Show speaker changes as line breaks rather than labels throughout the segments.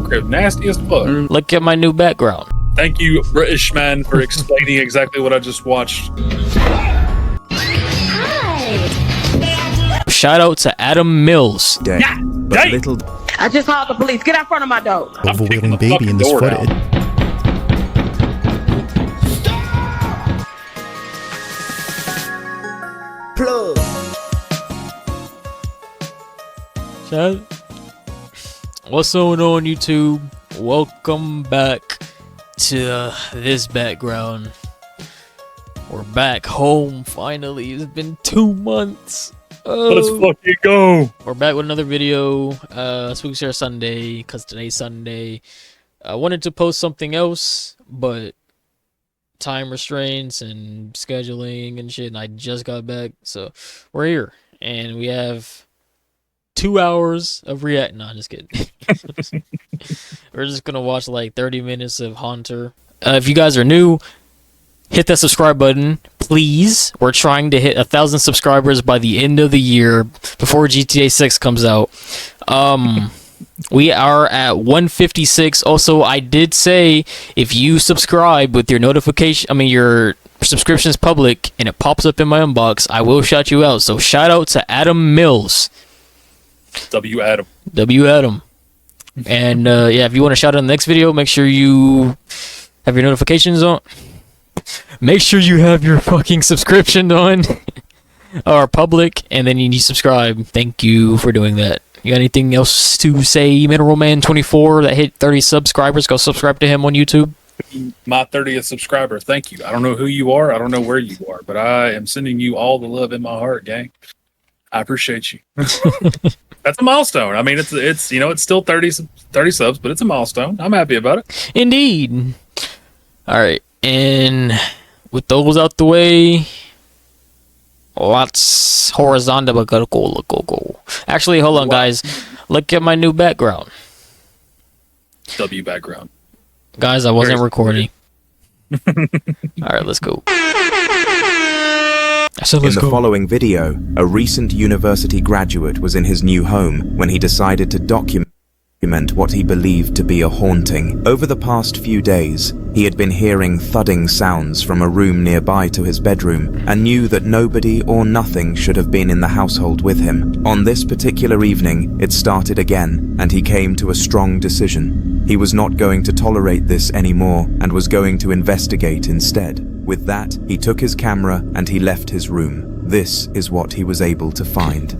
crib nasty as fuck.
Look at my new background.
Thank you, British man, for explaining exactly what I just watched.
Shout out to Adam Mills.
Yeah,
But little
I just called the police. Get out front of my door.
overwhelming baby in this footage.
plug.
Chat. What's going on, YouTube? Welcome back to this background. We're back home finally. It's been 2 months.
Let's fucking go.
We're back with another video. Spooky Share Sunday, because today's Sunday. I wanted to post something else, but time restraints and scheduling and shit, and I just got back, so we're here, and we have 2 hours of react. No, I'm just kidding. We're just gonna watch like 30 minutes of Haunter. If you guys are new, hit that subscribe button, please. We're trying to hit 1,000 subscribers by the end of the year, before GTA 6 comes out. We are at 156. Also, I did say if you subscribe with your notification, your subscription's public, and it pops up in my inbox, I will shout you out. So shout out to Adam Mills.
W. Adam.
W. Adam. And yeah, if you want to shout out in the next video, make sure you have your notifications on. Make sure you have your fucking subscription on. Or public, and then you subscribe. Thank you for doing that. You got anything else to say, Mineral Man 24 that hit 30 subscribers? Go subscribe to him on YouTube.
My 30th subscriber. Thank you. I don't know who you are. I don't know where you are, but I am sending you all the love in my heart, gang. I appreciate you. That's a milestone. I mean, it's still 30 subs, but it's a milestone. I'm happy about it.
Indeed. All right, and with those out the way, let's horizontal go. Actually, hold on, guys. Look at my new background.
W background.
Guys, I wasn't recording. All right, let's go. So
In the following video, a recent university graduate was in his new home when he decided to document what he believed to be a haunting. Over the past few days, he had been hearing thudding sounds from a room nearby to his bedroom and knew that nobody or nothing should have been in the household with him. On this particular evening, it started again, and he came to a strong decision. He was not going to tolerate this anymore and was going to investigate instead. With that, he took his camera and he left his room. This is what he was able to find.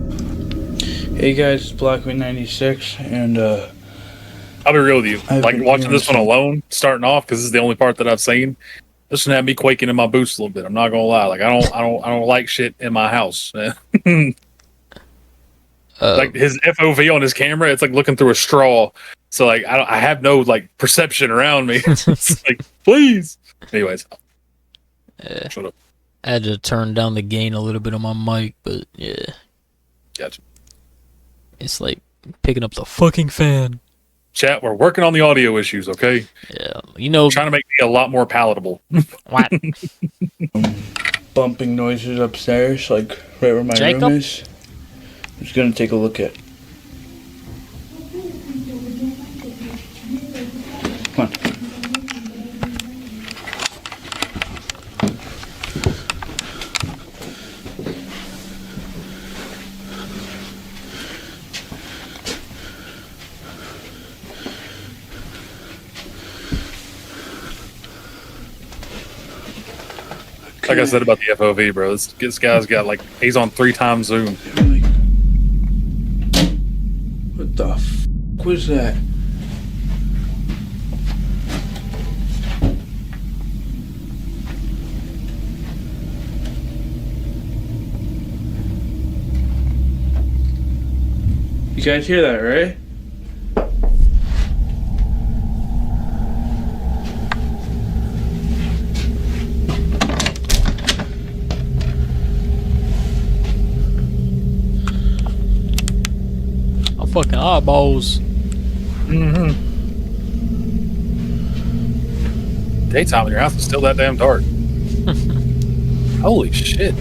Hey guys, it's Blackwing96, and
I'll be real with you.
I've
Like
been
watching
hearing
this one alone, starting off, because this is the only part that I've seen. This one had me quaking in my boots a little bit. I'm not gonna lie. Like I don't like shit in my house. Like his FOV on his camera, it's like looking through a straw. So like I have no like perception around me. It's like, please. Anyways, shut up.
I had to turn down the gain a little bit on my mic, but yeah.
Gotcha.
It's like picking up the fucking fan.
Chat, we're working on the audio issues, okay?
Yeah,
trying to make me a lot more palatable.
What?
bumping noises upstairs, like right where my
Jacob?
room is. I'm just gonna take a look at. Come on.
Like I said about the FOV, bro, this guy's got like, he's on 3 times zoom.
What the f was that? You guys hear that, right?
Fucking eyeballs.
Daytime in your house is still that damn dark. Holy shit.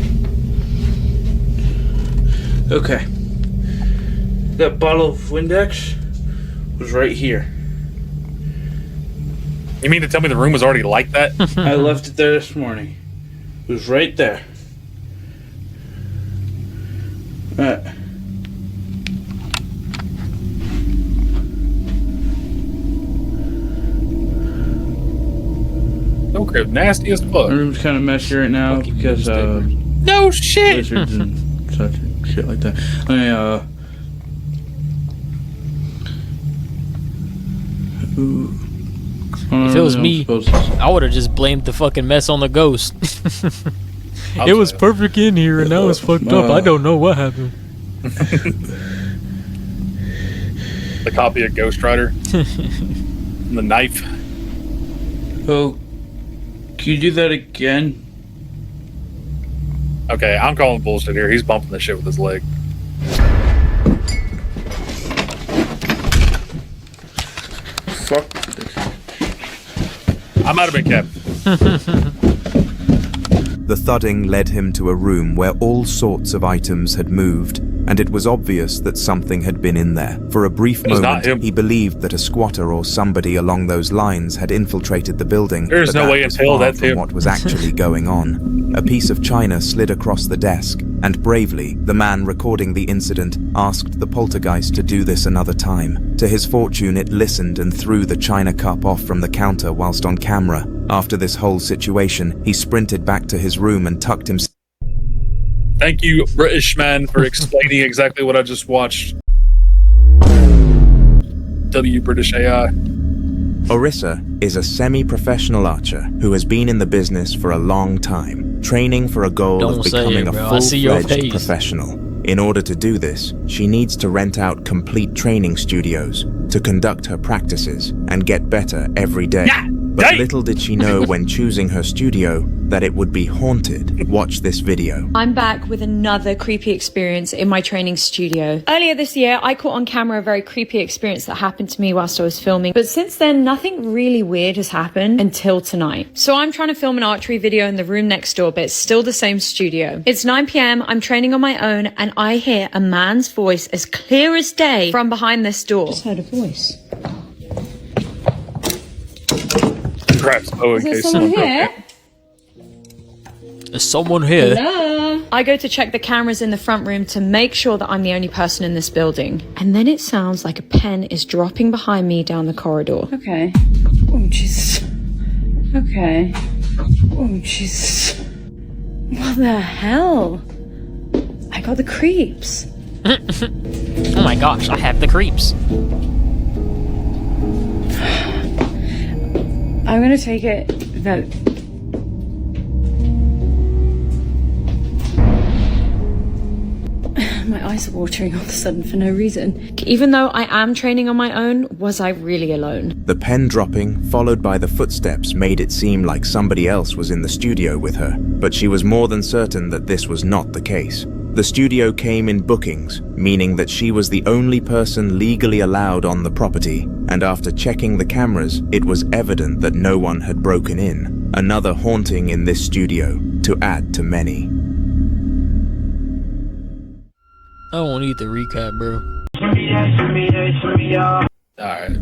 Okay. That bottle of Windex was right here.
You mean to tell me the room was already like that?
I left it there this morning. It was right there.
No crib, nasty as fuck.
My room's kind of messy right now because
no shit.
lizards and such shit like that.
If it was me, I would have just blamed the fucking mess on the ghost. It was perfect in here and now it's fucked up. I don't know what happened.
The copy of Ghost Rider. The knife.
Oh, can you do that again?
Okay, I'm calling bullshit here. He's bumping the shit with his leg.
Fuck.
I might have been kept.
The thudding led him to a room where all sorts of items had moved, and it was obvious that something had been in there. For a brief
It was not
moment,
him.
he believed that a squatter or somebody along those lines had infiltrated the building.
There's
but
no
that
way in
was
hell
far
that's
from
him.
what was actually going on. A piece of china slid across the desk, and bravely, the man recording the incident asked the poltergeist to do this another time. To his fortune, it listened and threw the china cup off from the counter whilst on camera. After this whole situation, he sprinted back to his room and tucked himself.
Thank you, British man, for explaining exactly what I just watched. W British AI.
Orissa is a semi-professional archer who has been in the business for a long time, training for a goal
Don't
of
say
becoming
it,
a
bro. I see your
full-fledged
face.
professional. In order to do this, she needs to rent out complete training studios to conduct her practices and get better every day. But little did she know when choosing her studio that it would be haunted. Watch this video.
I'm back with another creepy experience in my training studio. Earlier this year, I caught on camera a very creepy experience that happened to me whilst I was filming. But since then, nothing really weird has happened until tonight. So I'm trying to film an archery video in the room next door, but it's still the same studio. It's 9 p.m, I'm training on my own, and I hear a man's voice as clear as day from behind this door. Just heard a voice.
Perhaps. Oh, in case someone
here?
There's someone here.
Hello? I go to check the cameras in the front room to make sure that I'm the only person in this building. And then it sounds like a pen is dropping behind me down the corridor.
Okay. Oh, Jesus. Okay. Oh, Jesus. What the hell? I got the creeps.
Oh my gosh, I have the creeps.
I'm gonna take it that... My eyes are watering all of a sudden for no reason.
Even though I am training on my own, was I really alone?
The pen dropping, followed by the footsteps, made it seem like somebody else was in the studio with her, but she was more than certain that this was not the case. The studio came in bookings, meaning that she was the only person legally allowed on the property, and after checking the cameras, it was evident that no one had broken in. Another haunting in this studio, to add to many.
I don't need the recap, bro.
Alright.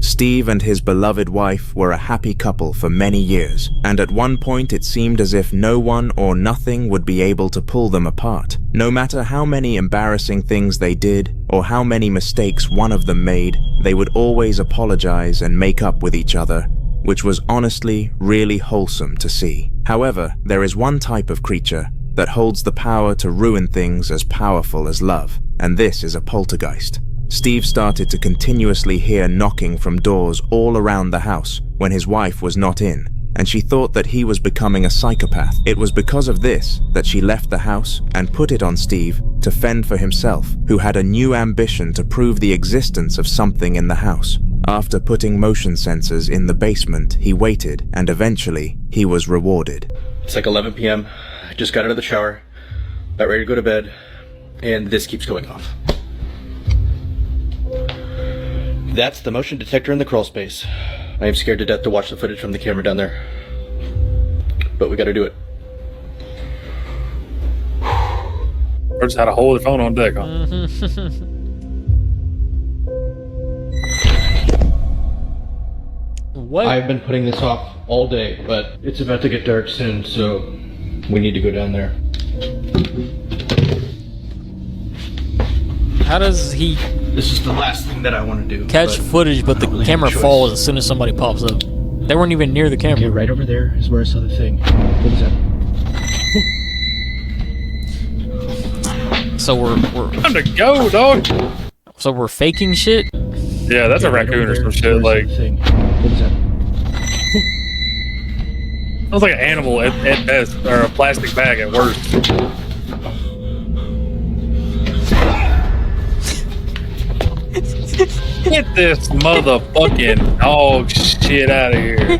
Steve and his beloved wife were a happy couple for many years, and at one point it seemed as if no one or nothing would be able to pull them apart. No matter how many embarrassing things they did, or how many mistakes one of them made, they would always apologize and make up with each other, which was honestly really wholesome to see. However, there is one type of creature that holds the power to ruin things as powerful as love, and this is a poltergeist. Steve started to continuously hear knocking from doors all around the house when his wife was not in, and she thought that he was becoming a psychopath. It was because of this that she left the house and put it on Steve to fend for himself, who had a new ambition to prove the existence of something in the house. After putting motion sensors in the basement, he waited, and eventually, he was rewarded.
It's like 11 p.m. I just got out of the shower, about ready to go to bed, and this keeps going off. That's the motion detector in the crawl space. I am scared to death to watch the footage from the camera down there. But we gotta do it.
Or just had a hold the phone on deck, huh?
What?
I've been putting this off all day, but it's about to get dark soon, so we need to go down there.
How does he
This is the last thing that I want to do.
catch footage, but the camera falls as soon as somebody pops up? They weren't even near the
Okay,
camera.
right over there is where I saw the thing. What is that?
So we're
Time to go, dog.
so we're faking shit.
Yeah, that's a
Okay, right
raccoon
over
or some
there is
shit.
where I saw
Like,
the thing. What is that?
sounds like an animal at best, or a plastic bag at worst. Get this motherfucking dog shit out of here.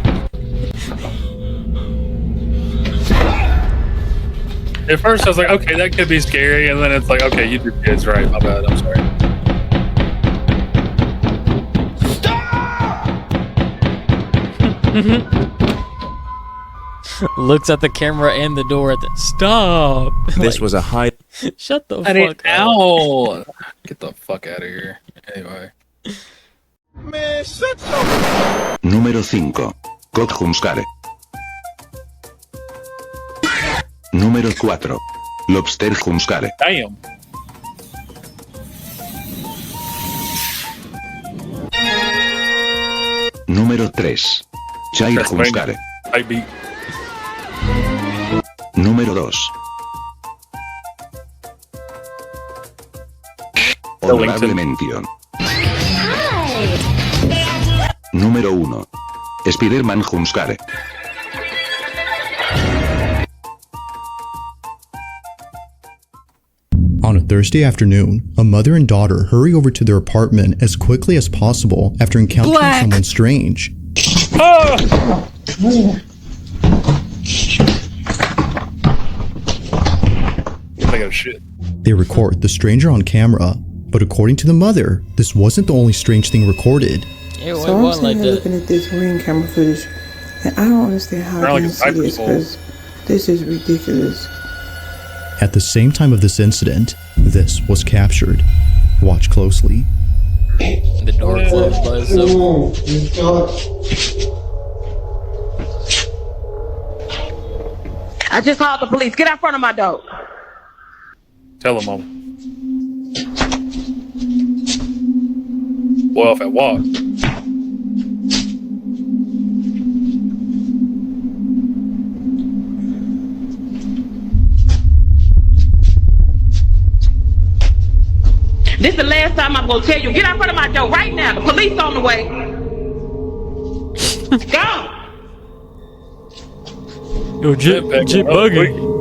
At first I was like, okay, that could be scary, and then it's like, okay, you did kids right, my bad, I'm sorry.
Looks at the camera and the door at the stop.
This
Like,
was a high
shut the
I didn't
fuck up.
owl. Get the fuck out of here. Anyway.
Número 5. Cod Jumpscare. Número 4. Lobster Jumpscare.
Damn.
Número 3. Child
That's
Jumpscare.
I beat.
Número 2. Honorable mención. Número 1. Spider-Man Jumpscare.
On a Thursday afternoon, a mother and daughter hurry over to their apartment as quickly as possible after encountering someone strange.
Ah! I got shit.
They record the stranger on camera, but according to the mother, this wasn't the only strange thing recorded.
Ew,
So I'm sitting here looking at this ring camera footage, and I don't understand how I
Sound like
can
a
see
sniper
this,
pole.
because this is ridiculous.
At the same time of this incident, this was captured. Watch closely.
The door closed by itself.
I just called the police. Get out front of my door.
Tell him, Mom. Well, if I walk.
This is the last time I'm gonna tell you. Get out front of my door right now. The police on the way. Go.
Yo, Jit bugging.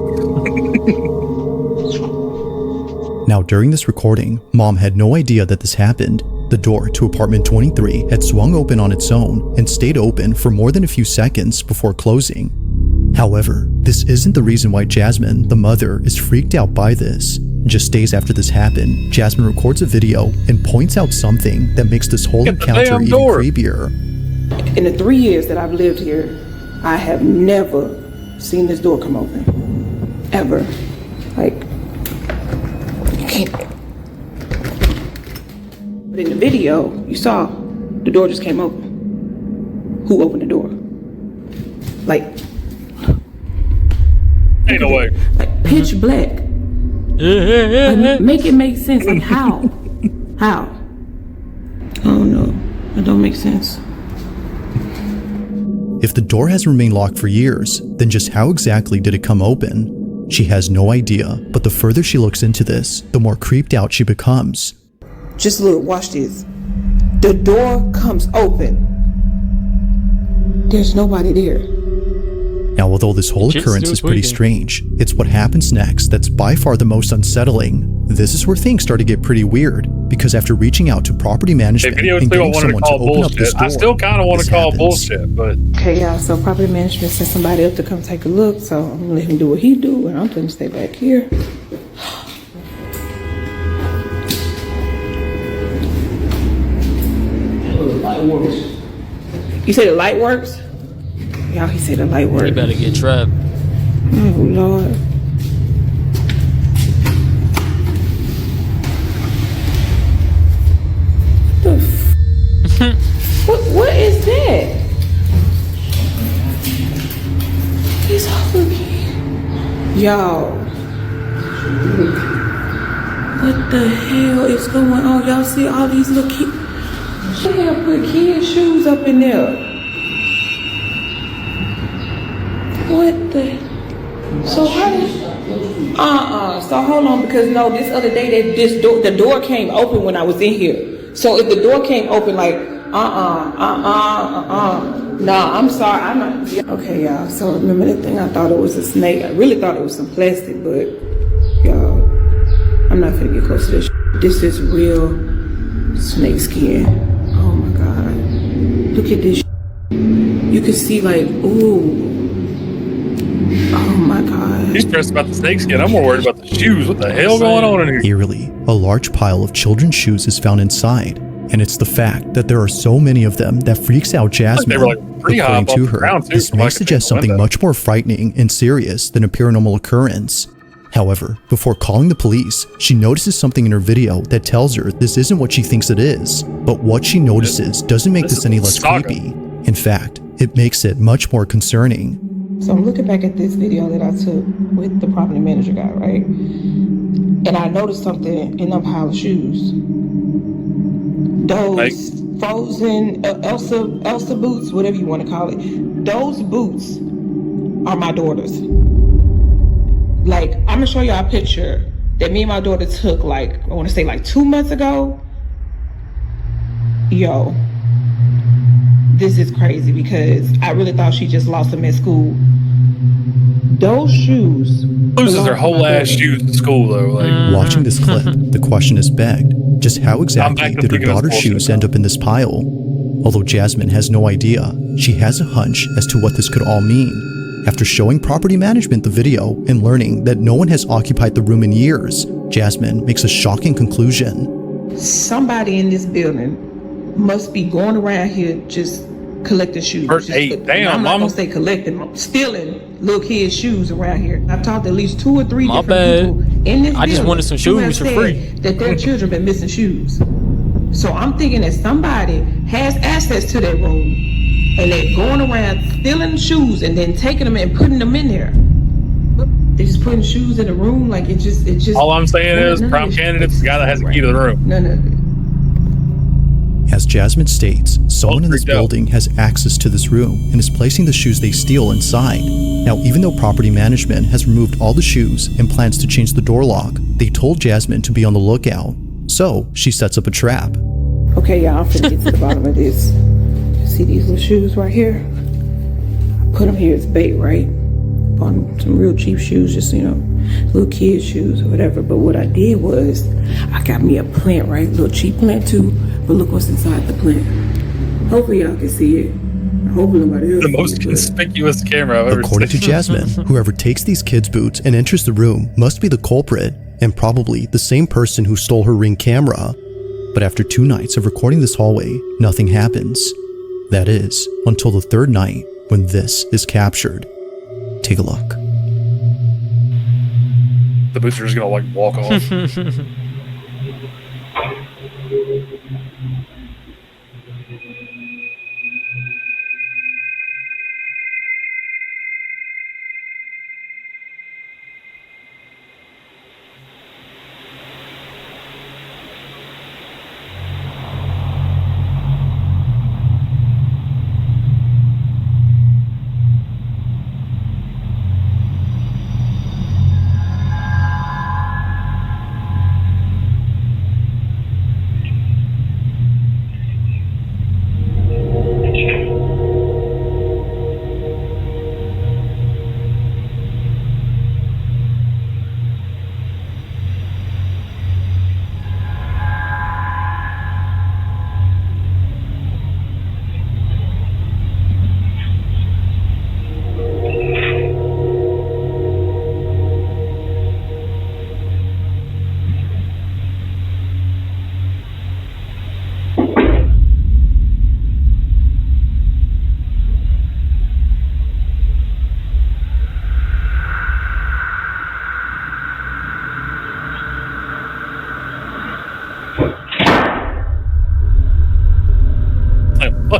Now, during this recording, Mom had no idea that this happened. The door to apartment 23 had swung open on its own and stayed open for more than a few seconds before closing. However, this isn't the reason why Jasmine, the mother, is freaked out by this. Just days after this happened, Jasmine records a video and points out something that makes this whole
Get the
encounter
damn
even
door.
creepier.
In the 3 years that I've lived here, I have never seen this door come open. Ever. Like, you can't. But in the video, you saw the door just came open. Who opened the door? Like,
Ain't no way.
like pitch black. Like, make it make sense. Like, how? How? I don't know. It don't make sense.
If the door has remained locked for years, then just how exactly did it come open? She has no idea, but the further she looks into this, the more creeped out she becomes.
Just look, watch this. The door comes open. There's nobody there.
Now, although this whole
Shit's
occurrence
still
is pretty
tweaking.
strange, it's what happens next that's by far the most unsettling. This is where things start to get pretty weird, because after reaching out to property
Hey,
management
video
and
still
getting
wanted to
someone to
call
open up this
bullshit.
door,
I still kind of want
this
to call
happens.
bullshit, but
Okay, y'all, so property management sent somebody up to come take a look, so I'm gonna let him do what he do, and I'm gonna stay back here. You say the light works? Y'all, he said the light works.
You better get trapped.
Oh, Lord. What the what is that? Y'all. What the hell is going on? Y'all see all these little kids? She have put kids' shoes up in there. What the? So how did? So hold on, because no, this other day the door came open when I was in here. So if the door came open, like Nah, I'm sorry. I'm not. Okay, y'all. So remember that thing? I thought it was a snake. I really thought it was some plastic, but y'all, I'm not finna get close to this. This is real snake skin. Oh my god! Look at this. You can see like, ooh. Oh my god.
He's stressed about the snake skin. I'm more worried about the shoes. What the hell going on in here?
Eerily, a large pile of children's shoes is found inside, and it's the fact that there are so many of them that freaks out Jasmine. According to her, this may suggest something much more frightening and serious than a paranormal occurrence. However, before calling the police, she notices something in her video that tells her this isn't what she thinks it is, but what she notices doesn't make this any less creepy. In fact, it makes it much more concerning.
So I'm looking back at this video that I took with the property manager guy, right? And I noticed something in them pile of shoes. Those frozen Elsa boots, whatever you want to call it. Those boots are my daughter's. Like, I'm gonna show y'all a picture that me and my daughter took, like, I want to say like 2 months ago. Yo, this is crazy because I really thought she just lost them at school. Those shoes
loses her whole ass shoes at school though. Like,
watching this clip, the question is begged: just how exactly did her daughter's shoes end up in this pile? Although Jasmine has no idea, she has a hunch as to what this could all mean. After showing property management the video and learning that no one has occupied the room in years, Jasmine makes a shocking conclusion.
Somebody in this building must be going around here just collecting shoes. I'm not gonna say collecting, stealing little kids' shoes around here. I've talked to at least 2 or 3 different people in this building.
I just wanted some shoes for free.
That their children been missing shoes. So I'm thinking that somebody has access to that room and they're going around stealing shoes and then taking them and putting them in there. They're just putting shoes in the room, like it just.
All I'm saying is, prime candidate's the guy that has the key to the room.
None of it.
As Jasmine states, someone in this building has access to this room and is placing the shoes they steal inside. Now, even though property management has removed all the shoes and plans to change the door lock, they told Jasmine to be on the lookout. So, she sets up a trap.
Okay, y'all, I'm finna get to the bottom of this. See these little shoes right here? I put them here as bait, right? On some real cheap shoes, just, little kids' shoes or whatever. But what I did was, I got me a plant, right? Little cheap plant too. But look what's inside the plant. Hopefully y'all can see it. Hopefully nobody else.
The most conspicuous camera I've ever seen.
According to Jasmine, whoever takes these kids' boots and enters the room must be the culprit, and probably the same person who stole her Ring camera. But after 2 nights of recording this hallway, nothing happens. That is, until the 3rd night, when this is captured. Take a look.
The boots are just gonna like walk off.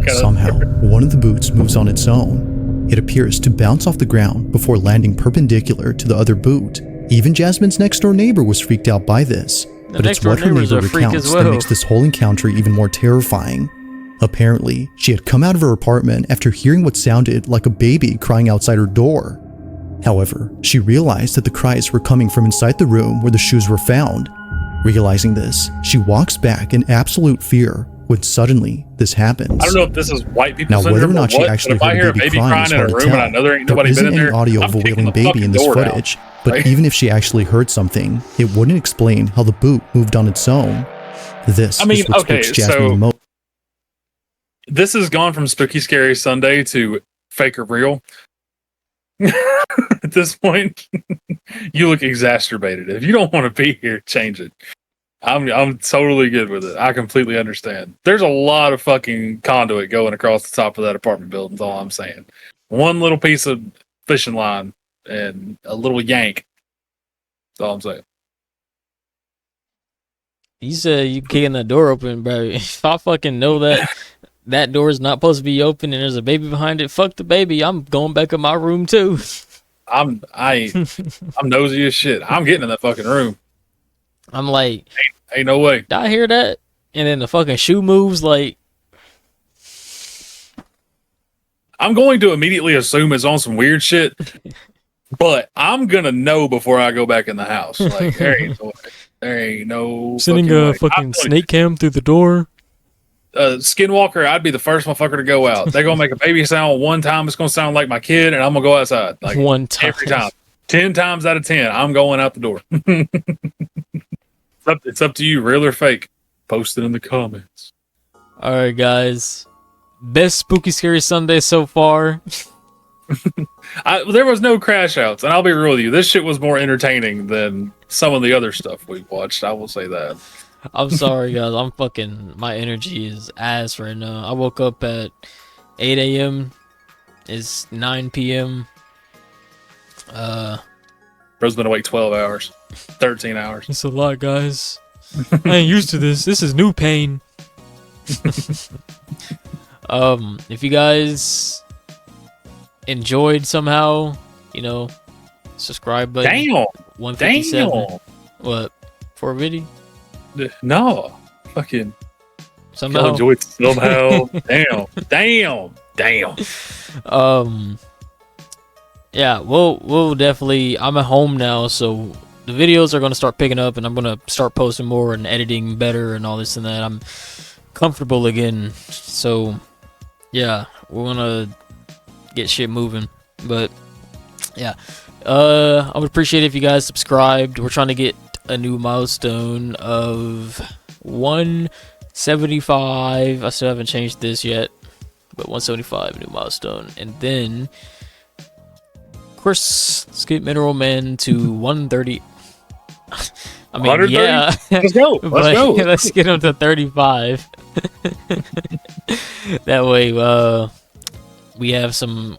Somehow, one of the boots moves on its own. It appears to bounce off the ground before landing perpendicular to the other boot. Even Jasmine's next-door neighbor was freaked out by this, but it's what her neighbor recounts that makes this whole encounter even more terrifying. Apparently, she had come out of her apartment after hearing what sounded like a baby crying outside her door. However, she realized that the cries were coming from inside the room where the shoes were found. Realizing this, she walks back in absolute fear when suddenly this happens.
I don't know if this is white people
Now, whether or
syndrome
not she
what,
actually
but if I
heard
hear
a baby crying is
in a
hard to
room and I
tell.
know there ain't
There
nobody been in
isn't any
there,
audio
I'm
of a
kicking
wailing
the
baby
fucking
in this
door down.
footage, but even if she actually heard something, it wouldn't explain how the boot moved on its own. This is what spooks Jasmine the most.
This has gone from Spooky Scary Sunday to Fake or Real. At this point, you look exacerbated. If you don't want to be here, change it. I'm totally good with it. I completely understand. There's a lot of fucking conduit going across the top of that apartment building. Is all I'm saying. One little piece of fishing line and a little yank. That's all I'm saying.
You said you kicking that door open, bro. If I fucking know that that door is not supposed to be open and there's a baby behind it, fuck the baby. I'm going back in my room too.
I'm nosy as shit. I'm getting in that fucking room.
I'm like,
ain't no way.
Did I hear that? And then the fucking shoe moves like.
I'm going to immediately assume it's on some weird shit, but I'm gonna know before I go back in the house. Like there ain't no
sending
fucking
a
way.
fucking snake cam through the door.
Skinwalker, I'd be the first motherfucker to go out. They're gonna make a baby sound one time. It's gonna sound like my kid, and I'm gonna go outside. Like
one time,
every time. 10 times out of 10, I'm going out the door. It's up to you, real or fake. Post it in the comments.
All right, guys. Best Spooky Scary Sunday so far.
There was no crash outs, and I'll be real with you. This shit was more entertaining than some of the other stuff we've watched. I will say that.
I'm sorry, guys. My energy is ass right now. I woke up at 8 a.m. It's 9 p.m.
Bro's been awake 12 hours, 13 hours.
It's a lot, guys. I ain't used to this. This is new pain. If you guys enjoyed somehow, subscribe button.
Damn.
157.
Damn.
What? For a video?
No. Fucking.
Somehow.
Enjoyed somehow. Damn.
Yeah, we'll definitely. I'm at home now, so the videos are gonna start picking up, and I'm gonna start posting more and editing better and all this and that. I'm comfortable again, so yeah, we're gonna get shit moving. But yeah, I would appreciate it if you guys subscribed. We're trying to get a new milestone of 175. I still haven't changed this yet, but 175 new milestone, and then of course skip Mineral Man to 130. I mean, 130? Yeah,
let's go.
Let's get him to 35. That way, we have some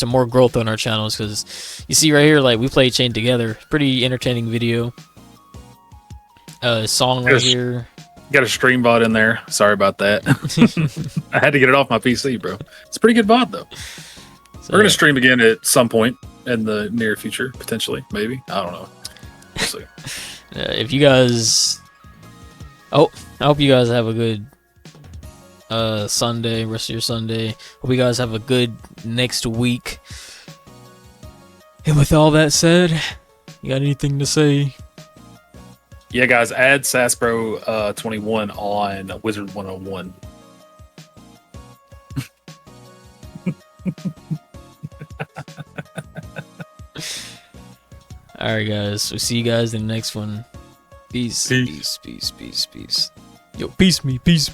more growth on our channels, because you see right here, like, we play Chain Together. Pretty entertaining video. Song right here.
Got a stream bot in there. Sorry about that. I had to get it off my PC, bro. It's a pretty good bot though. So, we're gonna stream again at some point in the near future, potentially, maybe. I don't know. We'll see.
If you guys, I hope you guys have a good Sunday, rest of your Sunday. Hope you guys have a good next week. And with all that said, you got anything to say?
Yeah, guys, add Saspro 21 on Wizard 101.
Alright, guys. We'll see you guys in the next one. Peace. Yo, peace me.
Peace.